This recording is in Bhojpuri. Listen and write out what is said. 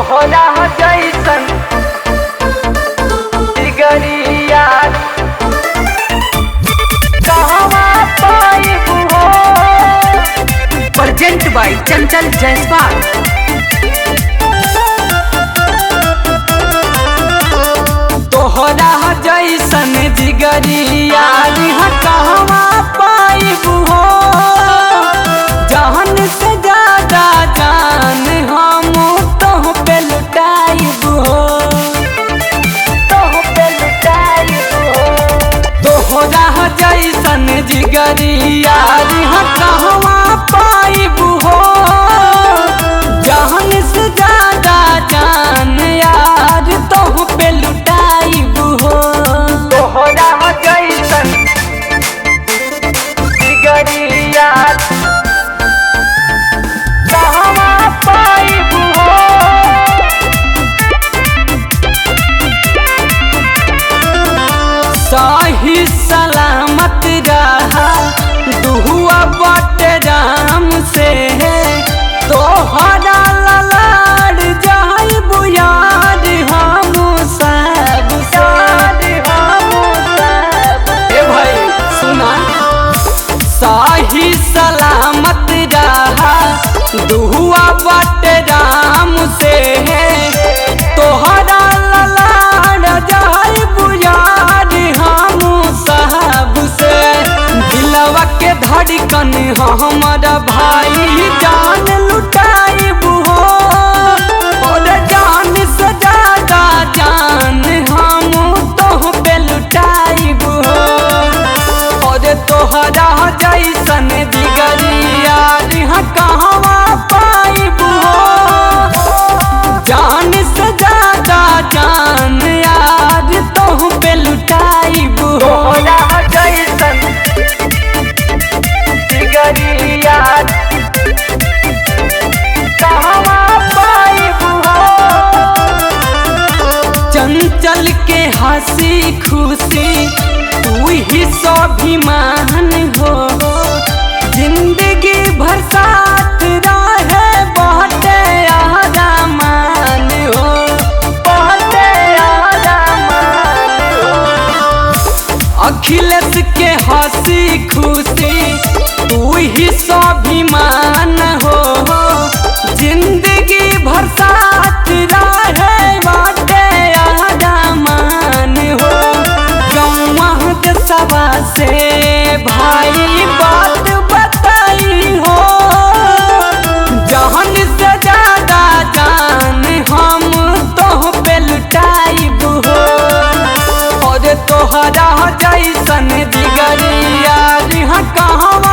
तोहरा जैसन जिगरिया कहवा पाइबू हो। प्रेजेंट बाय चंचल जायसवाल। तोहरा जैसन जिगरिया कहवा पाइबू हो। जान से ज्यादा जान हम तोह पे लुटाइबू हो, तोह पे लुटाइबू हो। तोहरा जैसन जिगरिया कहवा पाइबू हो। जान से ज्यादा जान यार तोह पे लुटाइबू हो। तोहरा जैसन जिगरिया कहवा पाइबू हो। सही सलामत रहा दुहुआ बटे राम से। तोहरा ललाड़ जाइबू यार हम सब ए भाई सुना। सही सलामत रहा दुहुआ बटे राम से। तोहरा ललाड़ जाइबू यार हम सब से। दिलवा के धड़कन हमारा भाई जान लुटाइबू हो। और जान से ज्यादा जान हम तोह पे लुटाइबू हो। और तोहरा जैसन जिगरिया कहवा पाइबू हो। जान से ज्यादा जान यार तोह पे लुटाइबू हो। तोहरा जैसन जिगरिया कहवा पाइबू हो। चंचल के हंसी खुशी तू ही स्वाभिमान हो। जिंदगी भर साथ रहे बहुते आरामान हो, बहुते आरामान हो। अखिलेश के हंसी खुशी तू ही स्वाभिमान हो। जिंदगी भर साथ रहे बाटे आरामान हो। गौवा देशवा से भाई बात बताई हो। जान से ज्यादा जान हम तोह पे लुटाइबू हो। और तोहरा जैसन जिगरिया कहवा